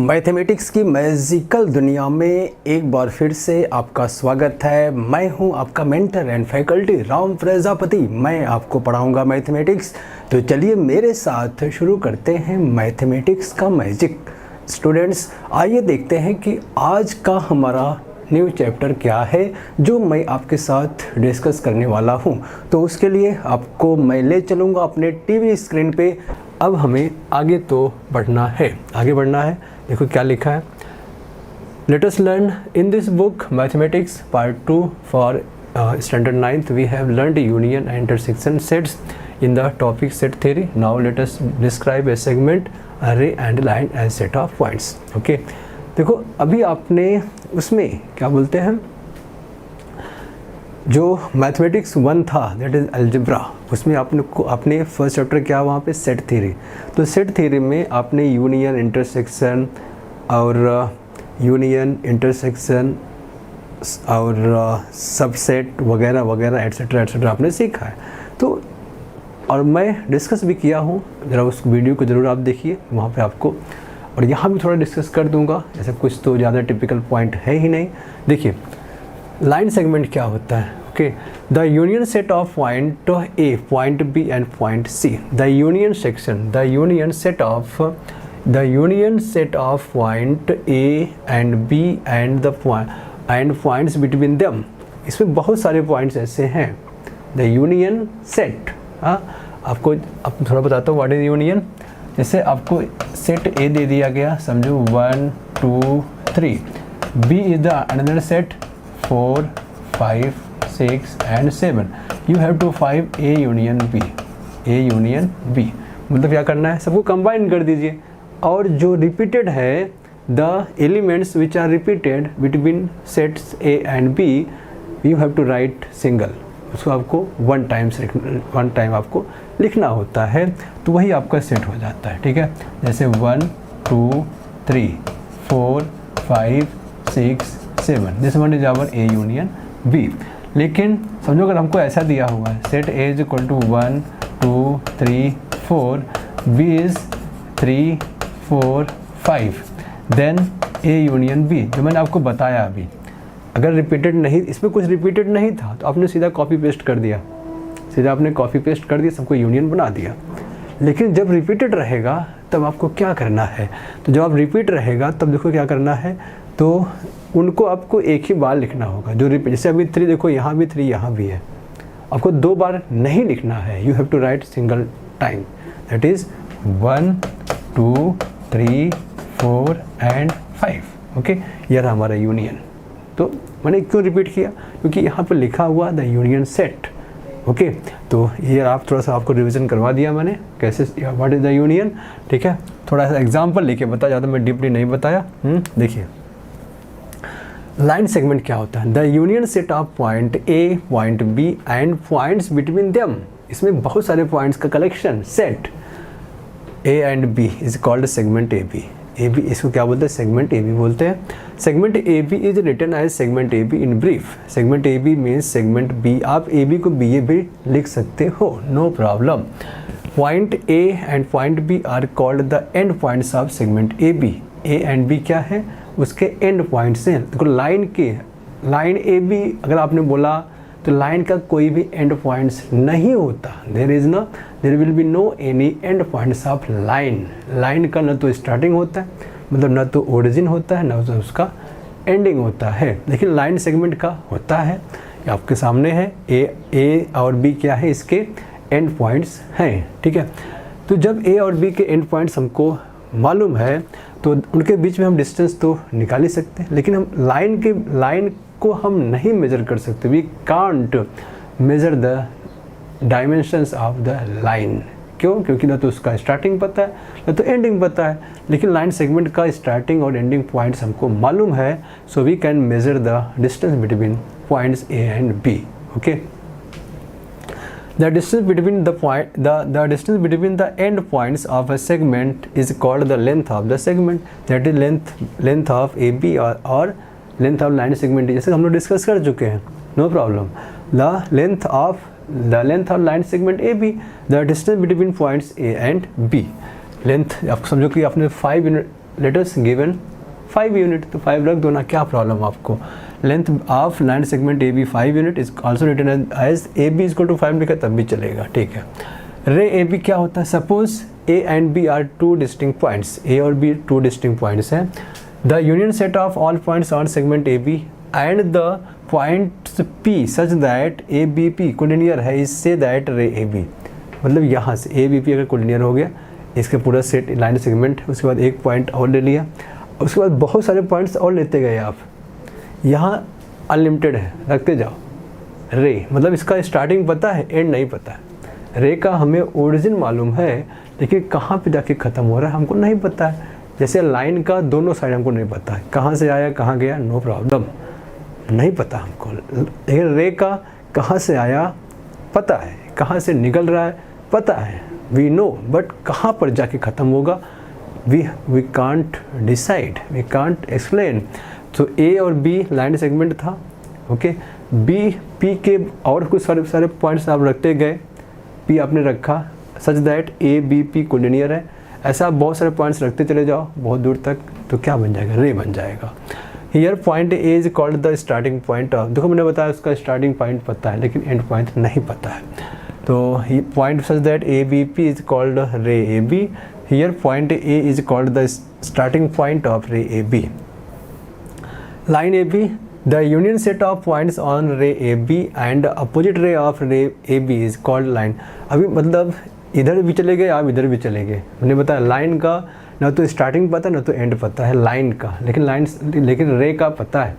Mathematics की magical दुनिया में एक बार फिर से आपका स्वागत है। मैं हूं आपका mentor and faculty Ram Prajapati. मैं आपको पढ़ाऊंगा मैथमेटिक्स। तो चलिए मेरे साथ शुरू करते हैं मैथमेटिक्स का मैजिक। स्टूडेंट्स, आइए देखते हैं कि आज का हमारा न्यू चैप्टर क्या है जो मैं आपके साथ डिस्कस करने वाला हूं। तो उसके लिए आपको मैं ले चलूँगा अपने टीवी स्क्रीन पे। अब हमें आगे बढ़ना है। देखो क्या लिखा है। Let us learn in this book mathematics part 2 for standard 9th we have learned union and intersection sets in the topic set theory. Now let us describe a segment a ray and line as set of points. Okay, देखो अभी आपने उसमें क्या बोलते हैं, जो mathematics 1 था that is algebra, उसमें आपने फर्स्ट चैप्टर क्या वहाँ पे सेट थ्योरी। तो सेट थ्योरी में आपने यूनियन इंटरसेक्शन और सबसेट वगैरह वगैरह एट्सेट्रा आपने सीखा है। तो और मैं डिस्कस भी किया हूँ, ज़रा उस वीडियो को ज़रूर आप देखिए वहाँ पे आपको, और यहाँ भी थोड़ा डिस्कस कर दूँगा। ऐसा कुछ तो ज़्यादा टिपिकल पॉइंट है ही नहीं। देखिए लाइन सेगमेंट क्या होता है। Okay, the union set of point A, point B and point C. The union set of point A and B and points between them. इसमें बहुत सारे पॉइंट्स ऐसे हैं। द यूनियन सेट, आपको अब थोड़ा बताता हूँ व्हाट इज यूनियन। जैसे आपको सेट ए दे दिया गया, समझो 1 2 3। B is the another set 4 5 6 and 7. You have to find A union B. मतलब क्या करना है, सबको कंबाइन कर दीजिए। और जो रिपीटेड है, the elements which are repeated between sets A and B, you have to write single. उसको आपको वन टाइम आपको लिखना होता है, तो वही आपका सेट हो जाता है। ठीक है, जैसे 1 2 3 4 5 6 7, this one is our A union B। लेकिन समझो अगर हमको ऐसा दिया हुआ है, set A is equal to 1 2 3 4, B is 3 4 5, then A union B, जो मैंने आपको बताया अभी। अगर रिपीटेड नहीं, इसमें कुछ रिपीटेड नहीं था तो आपने सीधा कॉपी पेस्ट कर दिया, सबको यूनियन बना दिया। लेकिन जब रिपीटेड रहेगा तब आपको क्या करना है, तो जब आप रिपीट रहेगा तब देखो क्या करना है, तो उनको आपको एक ही बार लिखना होगा। जो रिपीट, जैसे अभी 3 देखो, यहाँ भी 3 यहाँ भी है, आपको 2 बार नहीं लिखना है। You have to write single time, that is 1 2 3 4 and 5। Okay, यह रहा हमारा यूनियन। तो मैंने क्यों रिपीट किया, क्योंकि यहाँ पर लिखा हुआ द यूनियन सेट। ओके, तो ये आप थोड़ा सा आपको रिवीजन करवा दिया मैंने, कैसे व्हाट इज़ द यूनियन। ठीक है, थोड़ा सा एग्जाम्पल लेके बता, ज़्यादा मैं डीपली नहीं बताया। देखिए लाइन सेगमेंट क्या होता है। The union set of point A, point B and points between them. इसमें बहुत सारे पॉइंट्स का collection, set A and B is called segment A B. इसको क्या बोलते हैं, सेगमेंट ए बी बोलते हैं। Segment A B is written as segment A B in brief. Segment A B means segment B. आप A B को B ए भी लिख सकते हो, no problem. Point A and point B are called the end points of segment A B. A and B क्या है, उसके and points हैं। देखो लाइन ए बी अगर आपने बोला तो लाइन का कोई भी एंड पॉइंट्स नहीं होता। There will be no any end points of line. Line का न तो स्टार्टिंग होता है, मतलब न तो ओरिजिन होता है, न तो उसका एंडिंग होता है। लेकिन लाइन सेगमेंट का होता है, ये आपके सामने है। ए और बी क्या है, इसके एंड पॉइंट्स हैं। ठीक है, तो जब ए और बी के एंड पॉइंट्स हमको मालूम है तो उनके बीच में हम डिस्टेंस तो निकाल ही सकते हैं। लेकिन हम लाइन को हम नहीं मेजर कर सकते। We can't measure the dimensions of the line. क्यों, क्योंकि ना तो उसका स्टार्टिंग पता है ना तो एंडिंग पता है। लेकिन लाइन सेगमेंट का स्टार्टिंग और एंडिंग पॉइंट्स हमको मालूम है, so we can measure the distance between points A and B. Okay, The distance between the distance between the end points of a segment is called the length of the segment. That is length of AB or length of line segment. जैसे हम लोग discuss कर चुके हैं, no problem. The length of line segment AB, the distance between points A and B. Length आप समझो कि आपने लेट अस गिवन 5 यूनिट, तो 5 रख दो ना, क्या प्रॉब्लम आपको। Length of line segment A B 5 unit is also written as A B equal to 5 लिखा तब भी चलेगा, ठीक है। रे ए बी क्या होता है, suppose A and B are 2 distinct points, A और बी 2 डिस्टिंक्ट पॉइंट्स हैं। The union set of all points on segment A B and the points P such that A B P collinear है, इससे that ray A B, मतलब यहाँ से A B P अगर collinear हो गया, इसके पूरा सेट लाइन सेगमेंट, उसके बाद एक पॉइंट और ले लिया, उसके बाद बहुत सारे पॉइंट्स और लेते गए आप, यहाँ अनलिमिटेड है, रखते जाओ। रे मतलब इसका स्टार्टिंग पता है, एंड नहीं पता है। रे का हमें ओरिजिन मालूम है, लेकिन कहाँ पे जाके ख़त्म हो रहा है हमको नहीं पता है। जैसे लाइन का दोनों साइड हमको नहीं पता है, कहाँ से आया कहाँ गया, नो प्रॉब्लम, नहीं पता हमको। लेकिन रे का कहाँ से आया पता है, कहाँ से निकल रहा है पता है, वी नो, बट कहाँ पर जाके ख़त्म होगा we can't decide, we can't explain. तो ए और बी लाइन सेगमेंट था, ओके। बी पी के और कुछ सारे पॉइंट्स आप रखते गए, पी आपने रखा such that A B P collinear है, ऐसा आप बहुत सारे पॉइंट्स रखते चले जाओ बहुत दूर तक, तो क्या बन जाएगा, रे बन जाएगा। Here point A is called the starting point of, देखो मैंने बताया उसका स्टार्टिंग पॉइंट पता है लेकिन एंड पॉइंट नहीं पता है, तो point such that A B P is called ray A B. Here point A is called the starting point of ray A B. Line A B, the union set of points on ray A B and opposite ray of ray A B is called line. अभी मतलब इधर भी चले गए आप इधर भी चले गए, मैंने बताया लाइन का ना तो स्टार्टिंग पता ना तो एंड पता है लाइन का, लेकिन रे का पता है,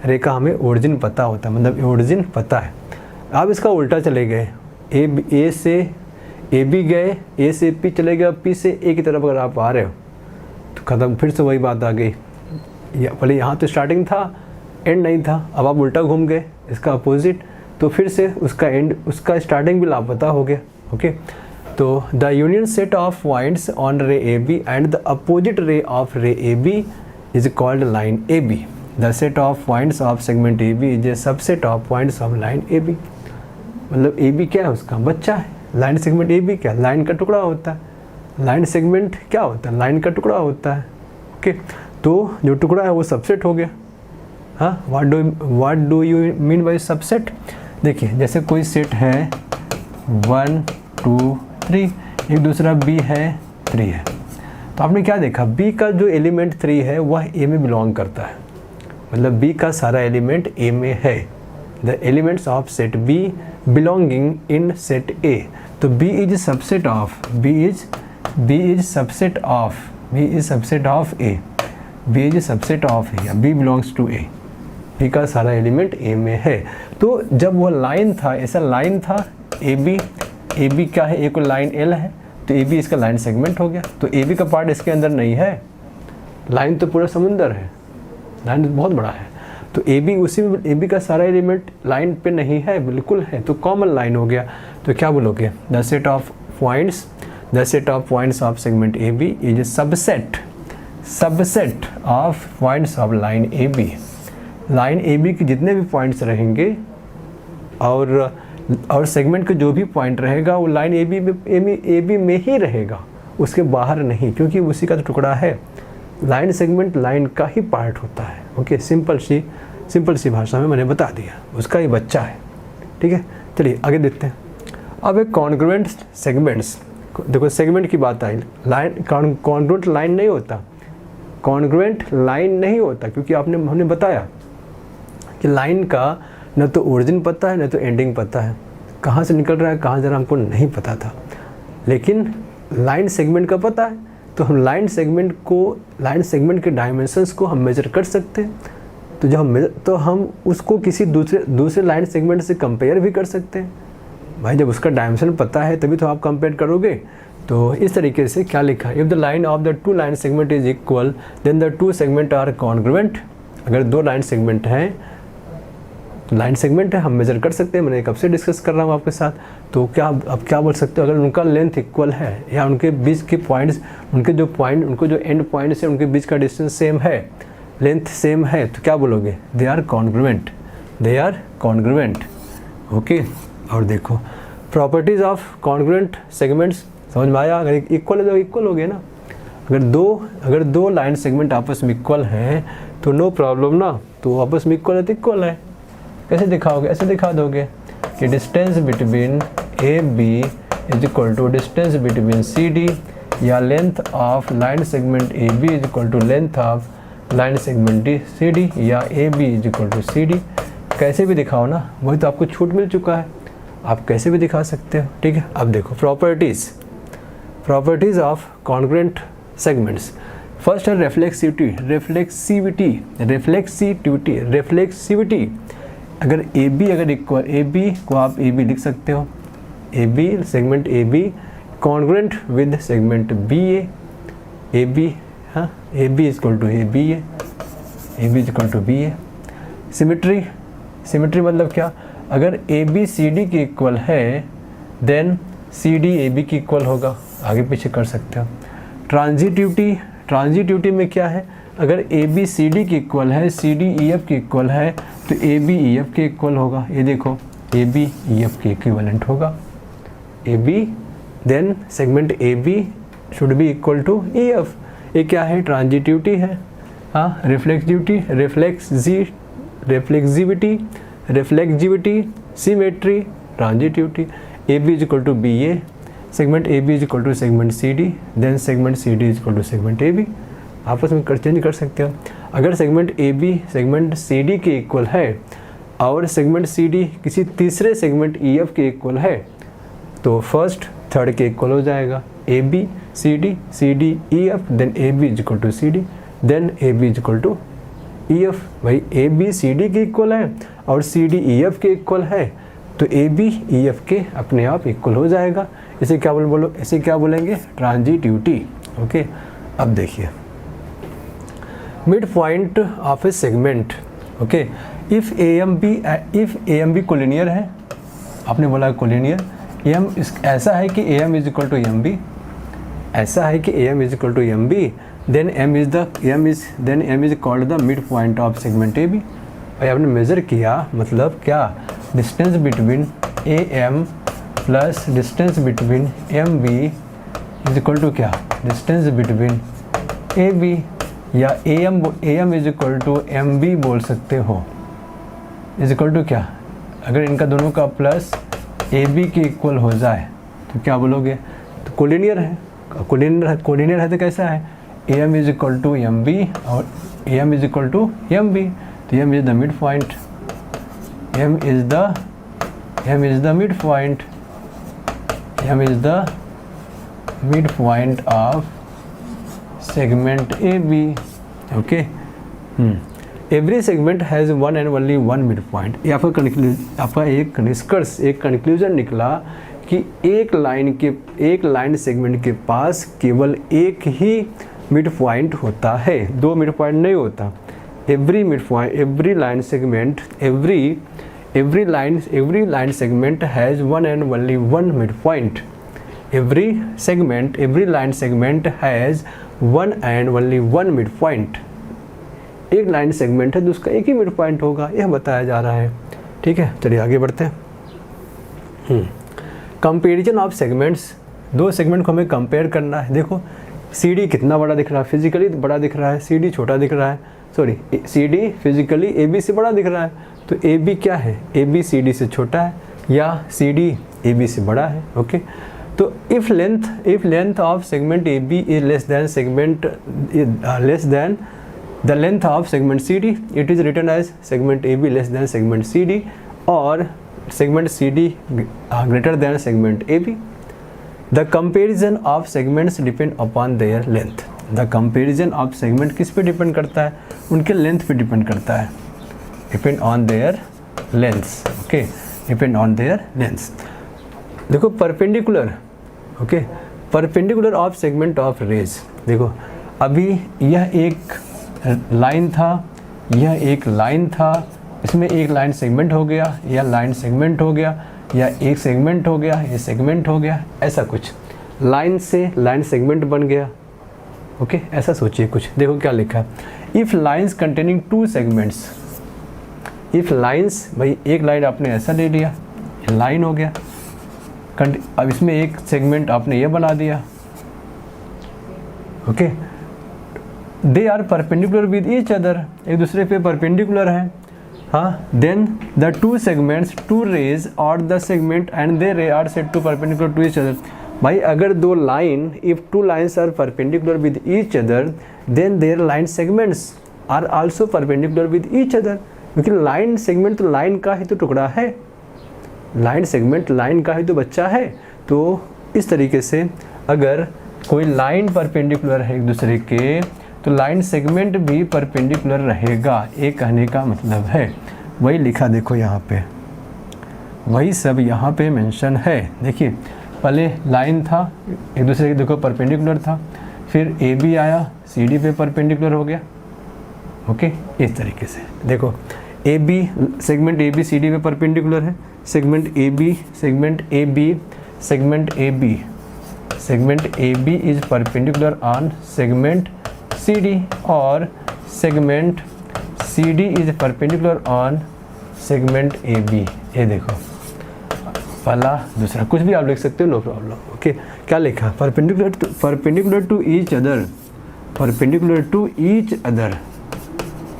रे का हमें ओरिजिन पता होता है, मतलब ओरिजिन पता है। आप इसका उल्टा चले गए, ए से ए बी गए, ए से पी चले गए, पी से ए की तरफ अगर आप आ रहे हो तो ख़त्म, फिर से वही बात आ गई। पहले यहाँ तो स्टार्टिंग था एंड नहीं था, अब आप उल्टा घूम गए इसका अपोजिट, तो फिर से उसका एंड उसका स्टार्टिंग भी लापता हो गया, ओके। तो the union set of points on ray A B and the opposite ray of ray A B is called line A B. The set of points of segment A B is a subset of points of line A B. मतलब A B क्या है, उसका बच्चा है। Line segment A B क्या, line का टुकड़ा होता है। लाइन सेगमेंट क्या होता है, लाइन का टुकड़ा होता है, ओके। तो जो टुकड़ा है वो सबसेट हो गया। हाँ, what do you mean by subset. देखिए जैसे कोई सेट है 1 2 3, एक दूसरा बी है 3 है, तो आपने क्या देखा, बी का जो एलिमेंट 3 है वह ए में बिलोंग करता है, मतलब बी का सारा एलिमेंट ए में है। The elements of set B belonging in set A, तो B is subset of B is subset of A, B is subset of A, B belongs to A, B का सारा element A में है। तो जब वह लाइन था, ऐसा लाइन था ए बी क्या है, ए को लाइन एल है, तो ए बी इसका लाइन सेगमेंट हो गया। तो ए बी का पार्ट इसके अंदर नहीं है, लाइन तो पूरा समुंदर है, लाइन बहुत बड़ा है, तो ए बी उसी में, ए बी का सारा एलिमेंट लाइन पे नहीं है, बिल्कुल है, तो कॉमन लाइन हो गया। तो क्या बोलोगे, the set of points of segment A B is subset of points of line A B. Line A B के जितने भी पॉइंट्स रहेंगे और सेगमेंट का जो भी पॉइंट रहेगा वो लाइन ए बी में ही रहेगा, उसके बाहर नहीं, क्योंकि उसी का तो टुकड़ा है। लाइन सेगमेंट लाइन का ही पार्ट होता है, ओके। सिंपल सी भाषा में मैंने बता दिया, उसका ही बच्चा है, ठीक है। चलिए आगे देखते हैं। अब एक कॉन्ग्रुएंट सेगमेंट्स, देखो सेगमेंट की बात आई, लाइन कॉन्ग्रुएंट लाइन नहीं होता, कॉन्ग्रुएंट लाइन नहीं होता, क्योंकि हमने बताया कि लाइन का न तो ओरिजिन पता है न तो एंडिंग पता है, कहाँ से निकल रहा है कहाँ जा रहा है हमको नहीं पता था, लेकिन लाइन सेगमेंट का पता है। तो हम लाइन सेगमेंट के डायमेंशंस को हम मेजर कर सकते हैं, तो हम उसको किसी दूसरे लाइन सेगमेंट से कंपेयर भी कर सकते हैं। भाई जब उसका डायमेंशन पता है तभी तो आप कंपेयर करोगे। तो इस तरीके से क्या लिखा, if the line of the 2 line segment is equal then the 2 segment are congruent. अगर 2 लाइन सेगमेंट हैं, लाइन सेगमेंट है, हम मेजर कर सकते हैं, मैंने कब से डिस्कस कर रहा हूँ आपके साथ। तो अब क्या बोल सकते हो, अगर उनका लेंथ इक्वल है या उनके बीच के पॉइंट्स, उनके जो एंड पॉइंट्स है उनके बीच का डिस्टेंस सेम है, लेंथ सेम है, तो क्या बोलोगे, दे आर कॉन्ग्रुएंट, ओके। और देखो प्रॉपर्टीज़ ऑफ कॉन्ग्रुएंट सेगमेंट्स समझ में आया, अगर इक्वल है तो इक्वल हो गए ना। अगर दो लाइन सेगमेंट आपस में इक्वल हैं तो नो प्रॉब्लम ना, तो आपस में इक्वल है तो इक्वल है। कैसे दिखाओगे? ऐसे दिखा दोगे कि distance between A B is equal to distance between C D, या length of line segment A B is equal to length of line segment D C D, या A B is equal to C D. कैसे भी दिखाओ ना, वही तो आपको छूट मिल चुका है, आप कैसे भी दिखा सकते हो। ठीक है, अब देखो properties of congruent segments. First है रिफ्लेक्सिविटी। अगर अगर इक्वल ए बी को आप ए बी लिख सकते हो, A B segment A B congruent with segment B A B, हाँ A B is equal to A B is equal to B A. Symmetry मतलब क्या? अगर ए बी सी डी की इक्वल है then C D A B की equal होगा, आगे पीछे कर सकते हो। ट्रांजिटिविटी में क्या है? अगर ए बी सी डी की इक्वल है, सी डी ई एफ की इक्वल है, तो ए बी ई एफ के इक्वल होगा। ये देखो ए बी ई एफ के इक्विवेलेंट होगा। A B then segment A B should be equal to E F. ये क्या है? ट्रांजिटिविटी है। हाँ, reflexivity, symmetry, transitivity. A B is equal to B A, segment A B is equal to segment C D, then segment C D is equal to segment A B. आपस में change कर सकते हो। अगर segment A B segment C D के equal है और segment C D किसी तीसरे सेगमेंट ई एफ के इक्वल है, तो फर्स्ट थर्ड के इक्वल हो जाएगा। A B C D E F, then A B is equal to C D, then A B is equal to E F. भाई ए B C D के equal है और सी डी ई एफ के equal है, तो A B E F के अपने आप इक्वल हो जाएगा। इसे क्या इसे क्या बोलेंगे? ट्रांजिटिविटी। ओके, अब देखिए mid point of a segment. Okay, if A M B collinear है, आपने बोला कोलिनियर, एम ऐसा है कि A M is equal to M B, ऐसा है कि A M is equal to M B, then M is called the mid point of segment A B. भाई आपने मेजर किया, मतलब क्या? Distance between A M plus distance between M B is equal to क्या? Distance between A B, या A M is equal to M B बोल सकते हो, इज इक्वल टू क्या? अगर इनका दोनों का प्लस ए बी के इक्वल हो जाए तो क्या बोलोगे? तो कोलिनियर है। कोलिनियर है तो कैसा है? A M is equal to M B और A M is equal to M B, तो M is the mid point, M is the mid point of segment AB. Okay. Every segment has one and only one midpoint. ये आपका एक निष्कर्ष, एक conclusion निकला कि एक लाइन सेगमेंट के पास केवल एक ही मिड पॉइंट होता है, दो मिड पॉइंट नहीं होता। every line segment has one and only one midpoint. Every line segment has one and only one midpoint. एक लाइन सेगमेंट है तो उसका एक ही मिड पॉइंट होगा, यह बताया जा रहा है। ठीक है, चलिए आगे बढ़ते हैं। कंपेरिजन ऑफ सेगमेंट्स, दो सेगमेंट को हमें कंपेयर करना है। देखो सी डी कितना बड़ा दिख रहा है, फिजिकली बड़ा दिख रहा है, सी डी छोटा दिख रहा है, sorry C D physically A B से बड़ा दिख रहा है, तो ए बी क्या है? ए बी सी डी से छोटा है या सी डी ए बी से बड़ा है। ओके, तो if length of segment A B is less than the length of segment C D, it is written as segment A B less than segment C D, और segment C D greater than segment A B. The comparison of segments depend upon their length. The comparison of segment किस पे depend करता है? उनके length पे depend करता है। Depend on their lengths. Okay, depend on their lengths. देखो perpendicular, okay, perpendicular of segment of rays. देखो अभी यह एक लाइन था, यह एक लाइन था, इसमें एक लाइन सेगमेंट हो गया, या लाइन सेगमेंट हो गया, या एक सेगमेंट हो गया, ये सेगमेंट हो गया, ऐसा कुछ लाइन से लाइन सेगमेंट बन गया। ओके, ऐसा सोचिए कुछ। देखो क्या लिखा है, if lines containing two segments, if lines, भाई एक लाइन आपने ऐसा ले लिया, ये लाइन हो गया, अब इसमें एक सेगमेंट आपने ये बना दिया। Okay, they are perpendicular with each other, एक दूसरे पे परपेंडिकुलर हैं, हाँ, then the two segments two rays और the segment and the ray are said to perpendicular to each other. भाई अगर दो line, if two lines are perpendicular with each other then their line segments are also perpendicular with each other, क्योंकि line segment तो line का ही तो टुकड़ा है, लाइन सेगमेंट लाइन का ही तो बच्चा है। तो इस तरीके से अगर कोई लाइन परपेंडिकुलर है एक दूसरे के तो लाइन सेगमेंट भी परपेंडिकुलर रहेगा, ये कहने का मतलब है। वही लिखा देखो यहाँ पे, वही सब यहाँ पे मेंशन है। देखिए पहले लाइन था एक दूसरे के, देखो परपेंडिकुलर था, फिर ए बी आया सी डी पे परपेंडिकुलर हो गया। ओके, इस तरीके से देखो A B segment A B C D पे परपेंडिकुलर है, segment A B segment A B segment A B segment A B is perpendicular on segment C D और segment C D is perpendicular on segment A B. ये देखो पहला दूसरा कुछ भी आप लिख सकते हो, नो प्रॉब्लम। ओके, क्या लिखा, perpendicular to each other, perpendicular to each other,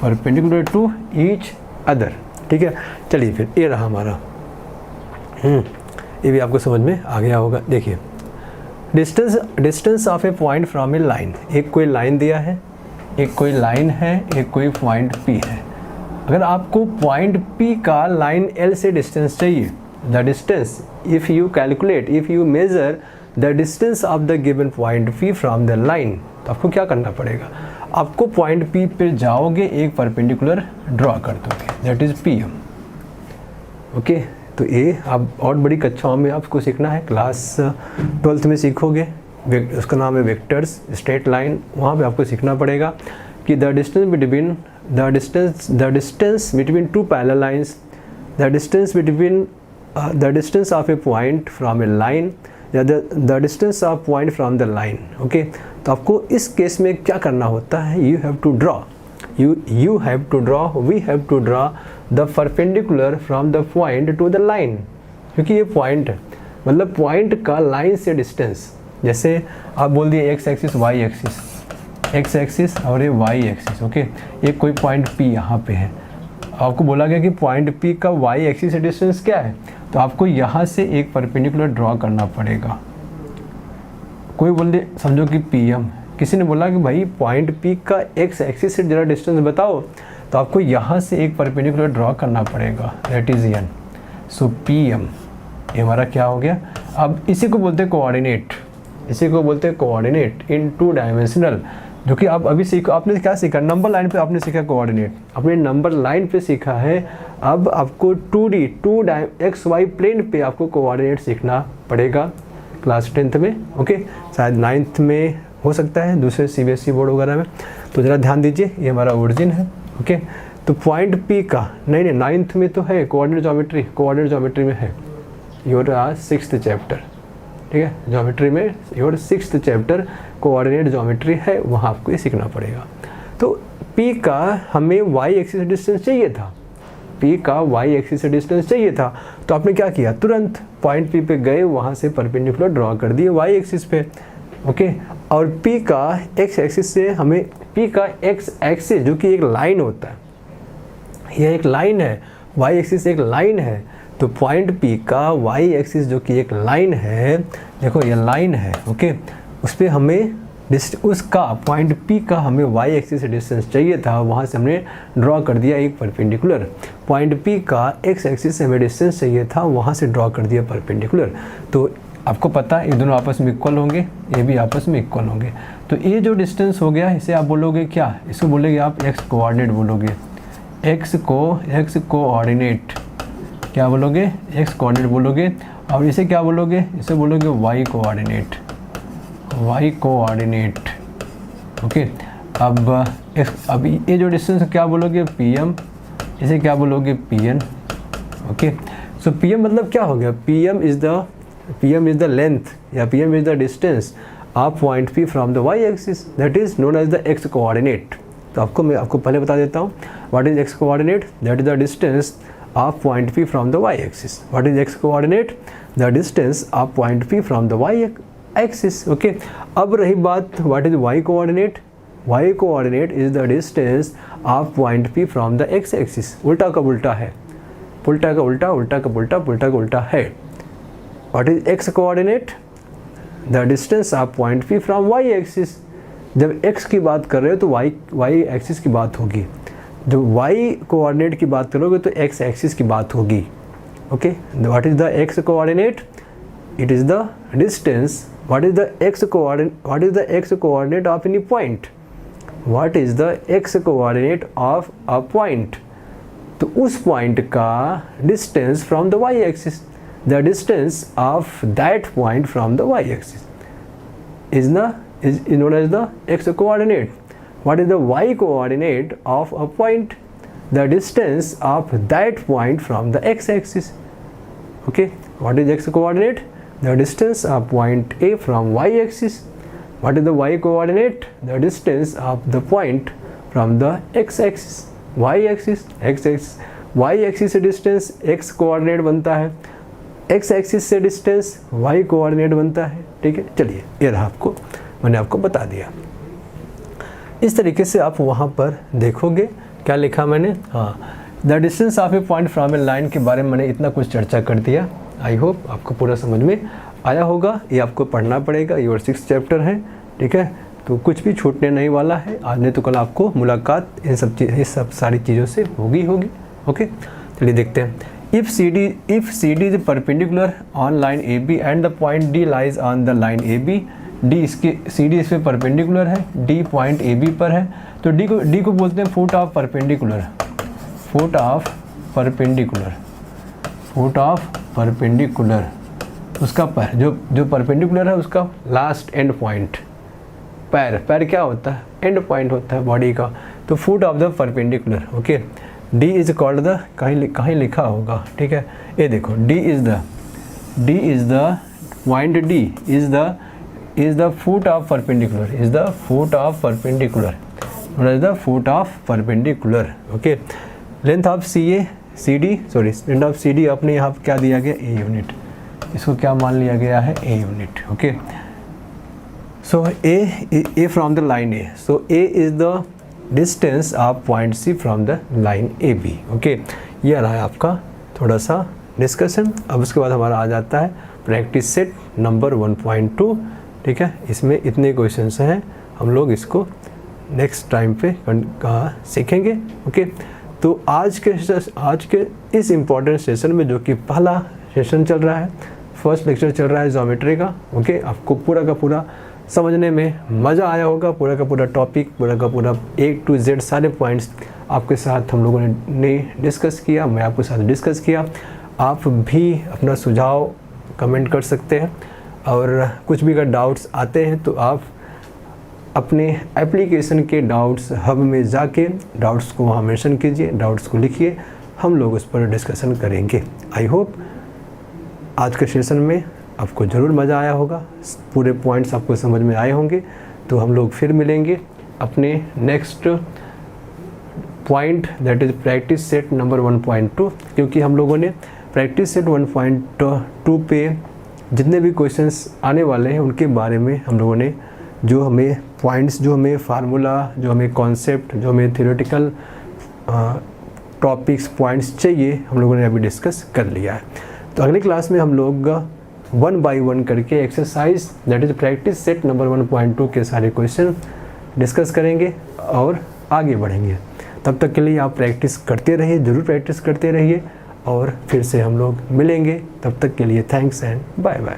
perpendicular to each other. ठीक है, चलिए फिर ये रहा हमारा, ये भी आपको समझ में आ गया होगा। देखिए distance of a point from a line, एक कोई लाइन दिया है, एक कोई लाइन है, एक कोई पॉइंट P है। अगर आपको पॉइंट P का लाइन L से डिस्टेंस चाहिए, the distance if you calculate, if you measure the distance of the given point P from the line, तो आपको क्या करना पड़ेगा, आपको पॉइंट P पे जाओगे, एक परपेंडिकुलर ड्रॉ कर दोगे, दैट इज़ PM। ओके, तो ये आप और बड़ी कक्षाओं में आपको सीखना है, क्लास 12th में सीखोगे, उसका नाम है वेक्टर्स स्ट्रेट लाइन। वहाँ पे आपको सीखना पड़ेगा कि the distance between two parallel lines, the distance of a point from a line या the distance of point from the line. Okay, तो आपको इस केस में क्या करना होता है, you have to draw, you have to draw, we have to draw the perpendicular from the point to the line, क्योंकि ये पॉइंट है, मतलब पॉइंट का लाइन से डिस्टेंस, जैसे आप बोल दिए x axis y axis, x axis और ये y एक्सिस। ओके, ये कोई पॉइंट P यहाँ पे है, आपको बोला गया कि पॉइंट P का y एक्सिस से डिस्टेंस क्या है, तो आपको यहाँ से एक परपेंडिकुलर ड्रॉ करना पड़ेगा। कोई बोल दे समझो कि PM, किसी ने बोला कि भाई पॉइंट P का x एक्सिस से जरा डिस्टेंस बताओ, तो आपको यहाँ से एक परपेंडिकुलर ड्रॉ करना पड़ेगा, that is n। So PM ये हमारा क्या हो गया। अब इसी को बोलते हैं कोऑर्डिनेट, इसी को बोलते हैं कोऑर्डिनेट इन टू डायमेंशनल, जो कि आप अभी सीखो, आपने क्या सीखा, नंबर लाइन पे आपने सीखा कोऑर्डिनेट, आपने नंबर लाइन पे सीखा है। अब आपको 2D XY प्लेन पे आपको कोऑर्डिनेट सीखना पड़ेगा क्लास 10th में। ओके, शायद 9th में हो सकता है, दूसरे CBSE बोर्ड वगैरह में, तो ज़रा ध्यान दीजिए, ये हमारा ओरिजिन है। ओके, तो पॉइंट P का नहीं 9th में तो है कोऑर्डिनेट ज्योमेट्री में है, योर 6th चैप्टर, ठीक है, ज्योमेट्री में your 6th chapter coordinate geometry है, वहाँ आपको ये सीखना पड़ेगा। तो P का हमें y एक्सिस डिस्टेंस चाहिए था, P का y एक्सिस से डिस्टेंस चाहिए था, तो आपने क्या किया, तुरंत पॉइंट P पे गए, वहाँ से परपेंडिकुलर ड्रॉ कर दिए y एक्सिस पे। ओके, और P का x एक्सिस से हमें P का x एक्सिस जो कि एक लाइन होता है, यह एक लाइन है, y एक्सिस एक लाइन है, तो पॉइंट P का y एक्सिस जो कि एक लाइन है, देखो ये लाइन है। ओके, उस पर हमें उसका पॉइंट P का हमें y एक्सिस से डिस्टेंस चाहिए था, वहाँ से हमने ड्रॉ कर दिया एक परपेंडिकुलर। पॉइंट P का x एक्सिस से हमें डिस्टेंस चाहिए था, वहाँ से ड्रॉ कर दिया परपेंडिकुलर। तो आपको पता है ये दोनों आपस में इक्वल होंगे, ये भी आपस में इक्वल होंगे, तो ये जो डिस्टेंस हो गया इसे आप बोलोगे क्या, इसको बोलेंगे आप x कोऑर्डिनेट बोलोगे, x कोऑर्डिनेट क्या बोलोगे, x कोऑर्डिनेट बोलोगे। और इसे क्या बोलोगे, इसे बोलोगे y coordinate, y coordinate. Okay, अब ये जो डिस्टेंस क्या बोलोगे PM, इसे क्या बोलोगे PN। ओके, सो PM मतलब क्या हो गया, PM इज़ द लेंथ या PM is the distance of point P from the y axis, that is known as the x coordinate. तो मैं आपको पहले बता देता हूँ, what is x coordinate, that is the distance of point P from the y axis. What is x coordinate, the distance of point P from the y axis. Okay, अब रही बात what is Y coordinate. Y coordinate is the distance of point P from the x axis. उल्टा का उल्टा है, उल्टा का उल्टा, उल्टा का उल्टा, उल्टा का उल्टा है। What is X coordinate, the distance of point P from Y axis. जब x की बात कर रहे हो तो y एक्सिस की बात होगी, जब y कोऑर्डिनेट की बात करोगे तो x एक्सिस की बात होगी। Okay, what is the x coordinate, it is the distance. What is the x coordinate, what is the x coordinate of any point, what is the x coordinate of a point, तो उस point का distance from the y axis, the distance of that point from the y axis is known as the x coordinate. What is the y coordinate of a point, the distance of that point from the x axis. Okay, what is x coordinate, the distance of point A from y axis. What is the y coordinate, the distance of the point from the x axis, y axis, x axis, y axis से distance x coordinate बनता है, x axis से distance y coordinate बनता है। ठीक है, चलिए ये रहा, आपको मैंने आपको बता दिया। इस तरीके से आप वहाँ पर देखोगे क्या लिखा मैंने, हाँ, the distance of a point from a line के बारे में मैंने इतना कुछ चर्चा कर दिया। आई होप आपको पूरा समझ में आया होगा। ये आपको पढ़ना पड़ेगा, ये और 6 चैप्टर है। ठीक है, तो कुछ भी छूटने नहीं वाला है। आज नहीं तो कल आपको मुलाकात इन सब सारी चीज़ों से होगी। ओके, चलिए देखते हैं। If C D is perpendicular on line A B and the point D lies on the line A B, D इसके सी डी इस पर परपेंडिकुलर है, डी पॉइंट ए बी पर है, तो डी को बोलते हैं foot of perpendicular, foot of perpendicular, foot of perpendicular, उसका पैर जो परपेंडिकुलर है उसका लास्ट एंड पॉइंट, पैर क्या होता है, एंड पॉइंट होता है बॉडी का, तो foot of the perpendicular. Okay, D is called the, कहीं लिखा होगा। ठीक है, ये देखो, D is the point, D is the foot of perpendicular, is the foot of perpendicular, what is the foot of perpendicular. Okay, length of length of CD अपने यहाँ क्या दिया गया, a यूनिट, इसको क्या मान लिया गया है, a unit. Okay, so a from the line A, so a is the distance of point C from the line AB. Okay, ये रहा है आपका थोड़ा सा डिस्कशन। अब उसके बाद हमारा आ जाता है प्रैक्टिस सेट नंबर 1.2। ठीक है, इसमें इतने क्वेश्चंस हैं, हम लोग इसको नेक्स्ट टाइम पे सीखेंगे। ओके, तो आज के इस इम्पॉर्टेंट सेशन में, जो कि पहला सेशन चल रहा है, फर्स्ट लेक्चर चल रहा है ज्योमेट्री का। ओके, आपको पूरा का पूरा समझने में मज़ा आया होगा। पूरा का पूरा टॉपिक, पूरा का पूरा A to Z सारे पॉइंट्स आपके साथ हम लोगों ने डिस्कस किया, मैं आपके साथ डिस्कस किया। आप भी अपना सुझाव कमेंट कर सकते हैं, और कुछ भी अगर डाउट्स आते हैं तो आप अपने एप्लीकेशन के डाउट्स हब में जाके डाउट्स को वहाँ मेंशन कीजिए, डाउट्स को लिखिए, हम लोग उस पर डिस्कशन करेंगे। आई होप आज के सेशन में आपको ज़रूर मज़ा आया होगा, पूरे पॉइंट्स आपको समझ में आए होंगे। तो हम लोग फिर मिलेंगे अपने next point, that is practice set number 1.2, क्योंकि हम लोगों ने प्रैक्टिस सेट 1.2 पे जितने भी क्वेश्चंस आने वाले हैं उनके बारे में हम लोगों ने जो हमें पॉइंट्स, जो हमें फार्मूला, जो हमें कॉन्सेप्ट, जो हमें थ्योरेटिकल टॉपिक्स पॉइंट्स चाहिए, हम लोगों ने अभी डिस्कस कर लिया है। तो अगली क्लास में हम लोग 1 by 1 करके exercise that is practice set number 1.2 के सारे क्वेश्चन डिस्कस करेंगे और आगे बढ़ेंगे। तब तक के लिए आप प्रैक्टिस करते रहिए, ज़रूर प्रैक्टिस करते रहिए, और फिर से हम लोग मिलेंगे। तब तक के लिए थैंक्स एंड बाय बाय।